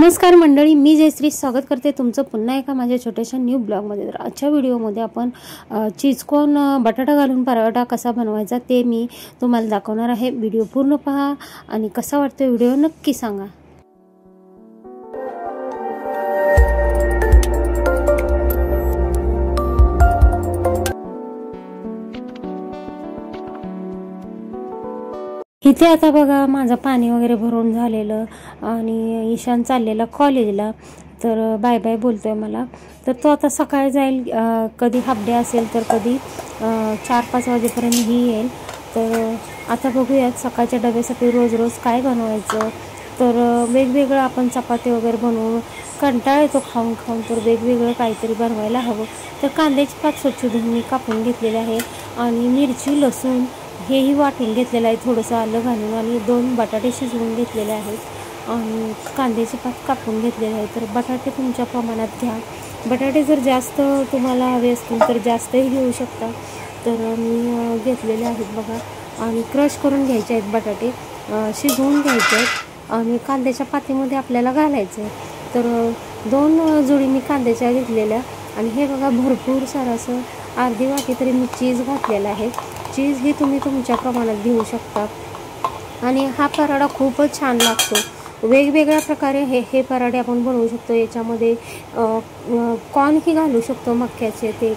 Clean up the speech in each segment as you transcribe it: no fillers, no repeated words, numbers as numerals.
नमस्कार मंडळी, मी जयश्री स्वागत करते तुमचं पुन्हा एका माझ्या छोट्याशा न्यू ब्लॉगमध्ये। तर आजच्या व्हिडिओमध्ये आपण चीजकॉर्न बटाटा घालून पराठा कसा बनवायचा ते मी तुम्हाला दाखवणार आहे। व्हिडिओ पूर्ण पहा आणि कसा वाटतो व्हिडिओ नक्की सांगा। इथे आता बघा माझं पाणी वगैरे भरून झालेलं आणि ईशान चाललेला कॉलेजला, तर बाय बाय बोलतोय मला। तर तो आता सकाळी जाईल, कधी हाफ डे असेल तर कधी 4-5 वाजेपर्यंत ही येईल। तर आता बघूयात सकाळच्या डब्यासाठी रोज रोज काय बनवायचं। तर वेगवेगळं आपण चपाती वगैरे बनवून कंटाळा येतो खाऊन खाऊन, तर वेगवेगळं काहीतरी बनवायला हवं। तर कांद्याची पात स्वच्छ धुवून मी कापून घेतलेले आहे आणि मिरची लसूण हेही वाटून घेतलेलं आहे, थोडंसं आलं घालून, आणि 2 बटाटे शिजवून घेतलेले आहेत आणि कांद्याची पात कापून घेतलेले आहे। तर बटाटे तुमच्या प्रमाणात घ्या, बटाटे जर जास्त तुम्हाला हवे असतील तर जास्तही घेऊ शकता। तर मी घेतलेले आहेत बघा, आणि क्रश करून घ्यायचे आहेत बटाटे, शिजवून घ्यायचे आहेत आणि कांद्याच्या पातीमध्ये आपल्याला घालायचं आहे। तर 2 जोडी मी कांद्याच्या घेतलेल्या, आणि हे बघा भरपूर सारं असं अर्धी वाटी तरी मी चीज घातलेला आहे। चीज ही तुम्ही तुमच्या प्रमाणात घेऊ शकता आणि हा पराठा खूपच छान लागतो। वेगवेगळ्या प्रकारे हे पराठे आपण बनवू शकतो। याच्यामध्ये कॉर्नही घालू शकतो, मक्याचे ते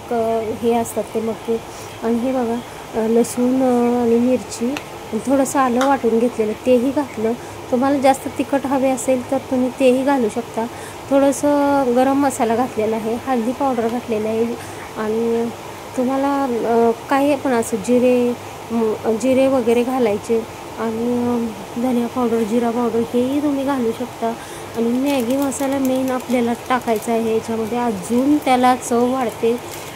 हे असतात ते मक्के। आणि हे बघा लसूण आणि मिरची, थोडंसं आलं वाटून घेतलेलं तेही घातलं। तुम्हाला जास्त तिखट हवे असेल तर तुम्ही तेही घालू शकता। थोडंसं गरम मसाला घातलेला आहे, हळदी पावडर घातलेलं आहे, आणि तुम्हाला काही पण असं जिरे वगैरे घालायचे, आणि धनिया पावडर, जिरा पावडर हेही तुम्ही घालू शकता। आणि मॅगी मसाला मेन आपल्याला टाकायचा आहे याच्यामध्ये, अजून त्याला चव वाढते।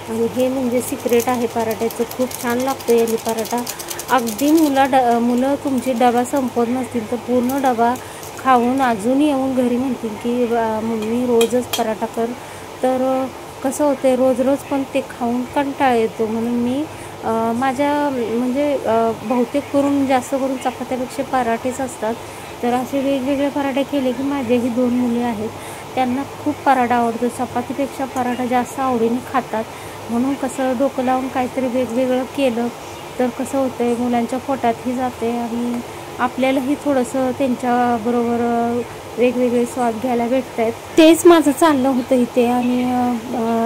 आणि हे म्हणजे सिक्रेट आहे पराठ्याचं, खूप छान लागतो याने पराठा। अगदी मुलं तुमची डबा संपत नसतील तर पूर्ण डबा खाऊन अजून येऊन घरी म्हणतील की मम्मी रोजच पराठा कर। तर कसं होतं रोज रोज पण ते खाऊन कंटाळा येतो, म्हणून मी माझ्या म्हणजे बहुतेक करून जास्त करून चपात्यापेक्षा पराठेच असतात। तर असे वेगवेगळे पराठे केले की माझेही 2 मुले आहेत, त्यांना खूप पराठा आवडतो, चपातीपेक्षा पराठा जास्त आवडीने खातात। म्हणून कसं डोकं लावून काहीतरी वेगवेगळं केलं तर कसं होतंय मुलांच्या पोटातही जाते आणि आपल्यालाही थोडंसं त्यांच्याबरोबर वेगवेगळे स्वाद घ्यायला भेटत आहेत। तेच माझं चाललं होतं इथे, आणि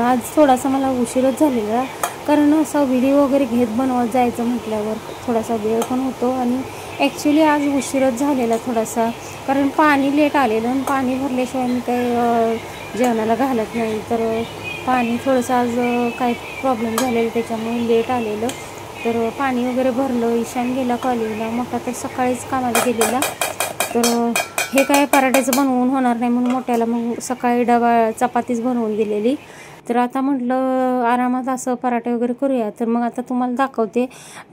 आज थोडासा मला उशीरच झालेला, कारण असा व्हिडिओ वगैरे घेत बनवत जायचं म्हटल्यावर थोडासा वेळ पण होतो, आणि ॲक्च्युली आज उशीरच झालेला थोडासा, कारण पाणी लेट आलेलं आणि पाणी भरल्याशिवाय मी काही जेवणाला घालत नाही। तर पाणी थोडंसं आज काही प्रॉब्लेम झालेला त्याच्यामुळे लेट आलेलं। तर पाणी वगैरे भरलं, ईशान गेला कॉलेजला, मोठा तर सकाळीच कामाला गेलेला। तर हे काय पराठ्याचं बनवून होणार नाही म्हणून मोठ्याला मग सकाळी डबा चपातीच बनवून दिलेली। तर आता म्हटलं आरामात असं पराठे वगैरे करूया। तर मग आता तुम्हाला दाखवते,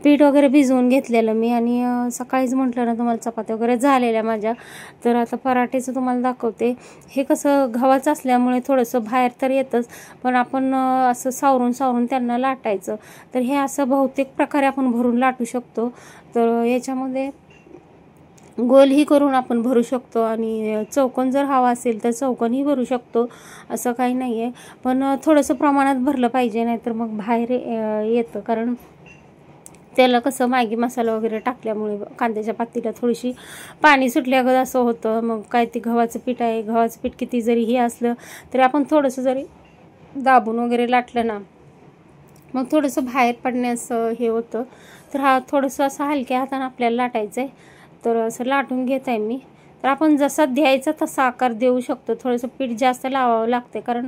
पीठ वगैरे भिजवून घेतलेलं मी, आणि सकाळीच म्हटलं ना तुम्हाला चपात्या वगैरे झालेल्या माझ्या। तर आता पराठेचं तुम्हाला दाखवते। हे कसं गव्हाचं असल्यामुळे थोडंसं बाहेर तर येतंच, पण आपण असं सावरून त्यांना लाटायचं। तर हे असं बहुतेक प्रकारे आपण भरून लाटू शकतो। तर याच्यामध्ये गोलही करून आपण भरू शकतो, आणि चौकोन जर हवा असेल तर चौकोनही भरू शकतो, असं काही नाही आहे। पण थोडंसं प्रमाणात भरलं पाहिजे, नाहीतर मग बाहेर येतं, कारण त्याला कसं मॅगी मसाला वगैरे टाकल्यामुळे कांद्याच्या पातीला थोडीशी पाणी सुटल्यागत असं होतं। मग काय ते गव्हाचं पीठ आहे, गव्हाचं पीठ किती जरी हे असलं तरी आपण थोडंसं जरी दाबून वगैरे लाटलं ना मग थोडंसं बाहेर पडण्यास हे होतं। तर हा थोडंसं असं हलक्या हाताने आपल्याला लाटायचं आहे। तर असं लाटून घेत आहे मी। तर आपण जसा द्यायचा तसा आकार देऊ शकतो, थोडंसं पीठ जास्त लावावं लागते, कारण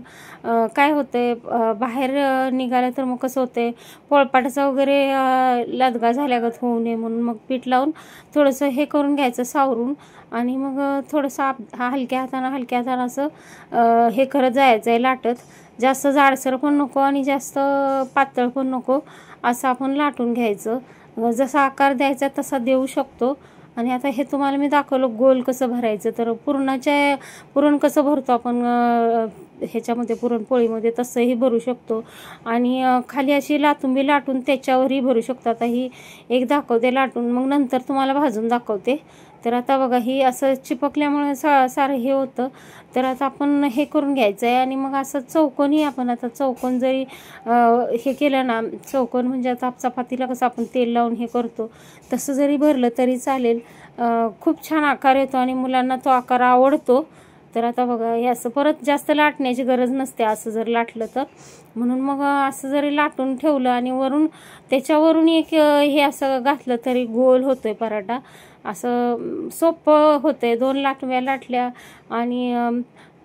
काय होतंय बाहेर निघालं तर मग कसं होतंय पोळपाटाचा वगैरे लदगा झाल्यागत होऊ नये, म्हणून मग पीठ लावून थोडंसं हे करून घ्यायचं सावरून, आणि मग थोडंसं हलक्या हातानं असं हे करत जायचं आहे लाटत। जास्त जाडसर पण नको आणि जास्त पातळ पण नको, असं आपण लाटून घ्यायचं। जसा आकार द्यायचा तसा देऊ शकतो। आणि आता हे तुम्हाला मी दाखवलं गोल कसं भरायचं। तर पुरण कसं भरतो आपण ह्याच्यामध्ये पुरणपोळीमध्ये, तसंही भरू शकतो, आणि खाली अशी लातुंबी लाटून त्याच्यावरही भरू शकतो। आता ही एक दाखवते लाटून, मग नंतर तुम्हाला भाजून दाखवते। तर आता बघा ही असं चिपकल्यामुळे सारं हे होतं, तर आता आपण हे करून घ्यायचं आहे आणि मग असं चौकोनी आपण आता चौकोन जरी हे केलं ना, चौकोन म्हणजे आता चपातीला कसं आपण तेल लावून हे करतो तसं जरी भरलं तरी चालेल. खूप छान आकार येतो आणि मुलांना तो आकार आवडतो. तर आता बघा हे असं परत जास्त लाटण्याची गरज नसते असं जर लाटलं तर, म्हणून मग असं जरी लाटून ठेवलं आणि वरून त्याच्यावरून एक हे असं घातलं तरी गोल होतोय पराठा. असं सोपं होतंय. 2 लाटव्या लाटल्या आणि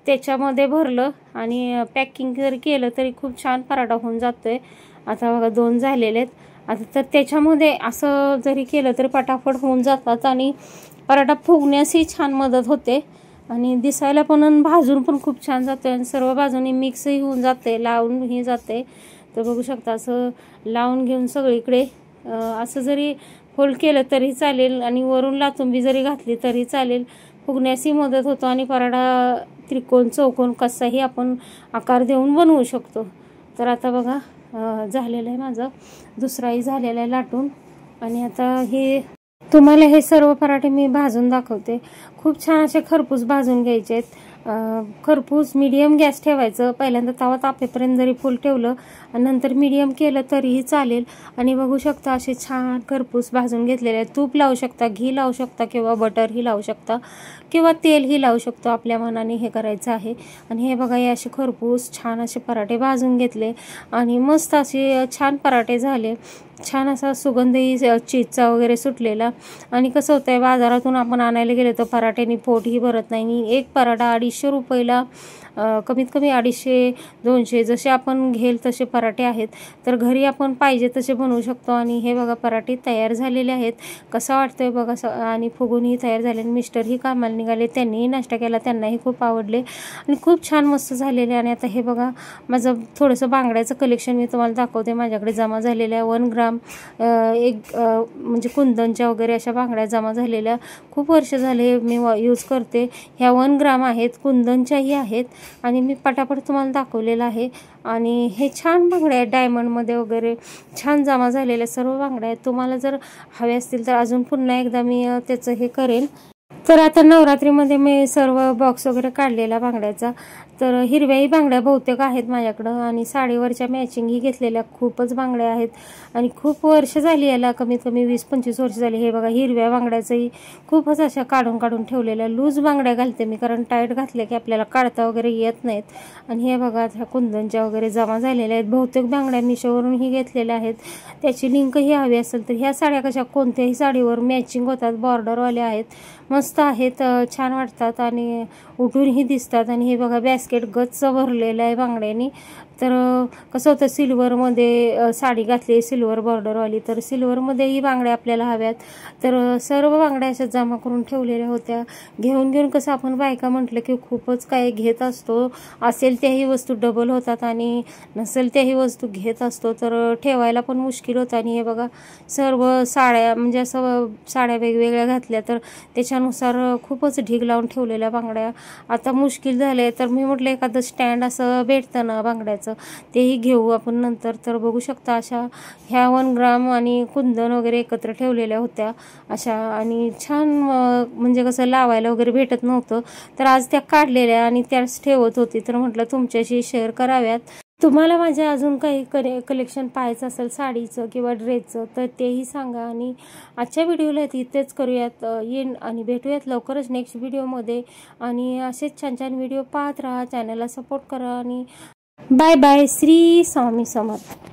त्याच्यामध्ये भरलं आणि पॅकिंग जरी केलं तरी खूप छान पराठा होऊन जातोय. आता बघा 2 झालेले आहेत. आता तर त्याच्यामध्ये असं जरी केलं तरी पटापट होऊन जातात आणि पराठा फुगण्यासही छान मदत होते आणि दिसायला पण आणि भाजून पण खूप छान जाते आणि सर्व बाजूनी मिक्सही होऊन जाते, लावूनही जाते. तर बघू शकता असं लावून घेऊन सगळीकडे असं जरी फोल्ड केलं तरी चालेल आणि वरून लाचुंबी जरी घातली तरी चालेल. फुगण्यासही मदत होतो आणि पराठा त्रिकोण चौकोन कसाही आपण आकार देऊन बनवू शकतो. तर आता बघा झालेलं आहे माझं, दुसराही झालेला आहे लाटून. आणि आता हे तुम्हाला हे सर्व पराठे मी भाजून दाखवते. खूप छान असे खरपूस भाजून घ्यायचे आहेत. खरपूस मीडियम गॅस ठेवायचं. पहिल्यांदा तवा तापेपर्यंत जरी फुल ठेवलं आणि नंतर मीडियम केलं तरीही चालेल. आणि बघू शकता असे छान खरपूस भाजून घेतलेले आहेत. तूप लावू शकता, घी लावू शकता किंवा बटरही लावू शकता किंवा तेलही लावू शकतो, आपल्या मनाने हे करायचं आहे. आणि हे बघा हे असे खरपूस छान असे पराठे भाजून घेतले आणि मस्त असे छान पराठे झाले. छान असा सुगंधही चीजचा वगैरे सुटलेला. आणि कसं होतंय बाजारातून आपण आणायला गेलो तर पराठ्यानी पोटही भरत नाही. एक पराठा 250 रुपयाला कमीत कमी 250-200 जसे आपण घेईल तसे पराठे आहेत. तर घरी आपण पाहिजे तसे बनवू शकतो. आणि हे बघा पराठे तयार झालेले आहेत. कसा वाटतोय बघा आणि फुगूनही तयार झाले. मिस्टरही कामाला निघाले, त्यांनीही नाश्ता केला, त्यांनाही खूप आवडले आणि खूप छान मस्त झालेले. आणि आता हे बघा माझं थोडंसं बांगड्याचं कलेक्शन मी तुम्हाला दाखवते. माझ्याकडे जमा झालेल्या 1 ग्राम एक म्हणजे कुंदनच्या वगैरे अशा बांगड्या जमा झालेल्या खूप वर्ष झाले मी यूज करते. ह्या 1 ग्राम आहेत, कुंदनच्याही आहेत आणि मी पटापट तुम्हाला दाखवलेलं आहे. आणि हे छान बांगड्या आहेत डायमंडमध्ये वगैरे छान जमा झालेल्या सर्व बांगड्या आहेत. तुम्हाला जर हवे असतील तर अजून पुन्हा एकदा मी त्याचं हे करेन. तर आता नवरात्रीमध्ये मी सर्व बॉक्स वगैरे काढलेला बांगड्याचा. तर हिरव्याही बांगड्या बहुतेक आहेत माझ्याकडं आणि साडीवरच्या मॅचिंगही घेतलेल्या खूपच बांगड्या आहेत आणि खूप वर्ष झाली याला, कमीत कमी 20-25 वर्ष झाली. हे बघा हिरव्या बांगड्याचंही खूपच अशा काढून काढून ठेवलेल्या. लूज बांगड्या घालते मी कारण टाईट घातल्या की आपल्याला काढता वगैरे येत नाहीत. आणि हे बघा ह्या कुंदनच्या वगैरे जमा झालेल्या आहेत. बहुतेक बांगड्या मिशोवरूनही घेतलेल्या आहेत. त्याची लिंकही हवी असेल तर ह्या साड्या कशा कोणत्याही साडीवर मॅचिंग होतात, बॉर्डरवाल्या आहेत, मस्त आहेत, छान वाटतात आणि उठूनही दिसतात. आणि हे बघा बॅस्केट गच्च भरलेलं आहे बांगड्यांनी. तर कसं होतं सिल्वरमध्ये साडी घातली सिल्वर बॉर्डरवाली, तर सिल्वरमध्येही बांगड्या आपल्याला हव्यात. तर सर्व बांगड्या अशा जमा करून ठेवलेल्या होत्या. घेऊन घेऊन कसं आपण बायका म्हटलं की खूपच काय घेत असतो. असेल त्याही वस्तू डबल होतात आणि नसेल त्याही वस्तू घेत असतो, तर ठेवायला पण मुश्किल होतं. आणि हे बघा सर्व साड्या म्हणजे असं साड्या वेगवेगळ्या घातल्या तर त्याच्यानुसार खूपच ढीग लावून ठेवलेल्या बांगड्या आता मुश्किल झाले. तर मी म्हटलं एखादं स्टँड असं भेटतं ना बांगड्याचं तेही घेऊ आपण नंतर. तर बघू शकता अशा ह्या 1 ग्राम आणि कुंदन वगैरे एकत्र ठेवलेल्या होत्या अशा. आणि छान म्हणजे कसं लावायला वगैरे भेटत नव्हतं, तर आज त्या काढलेल्या आणि त्याच ठेवत होती. तर म्हटलं तुमच्याशी शेअर कराव्यात. तुम्हाला माझ्या अजून काही कलेक्शन पाहायचं असेल साडीचं किंवा ड्रेसचं तर तेही सांगा. आणि आजच्या व्हिडिओला इथेच करूयात येईन आणि भेटूयात लवकरच नेक्स्ट व्हिडिओमध्ये. आणि असेच छान छान व्हिडिओ पाहत राहा, चॅनलला सपोर्ट करा आणि बाय बाय. श्री स्वामी समर्थ.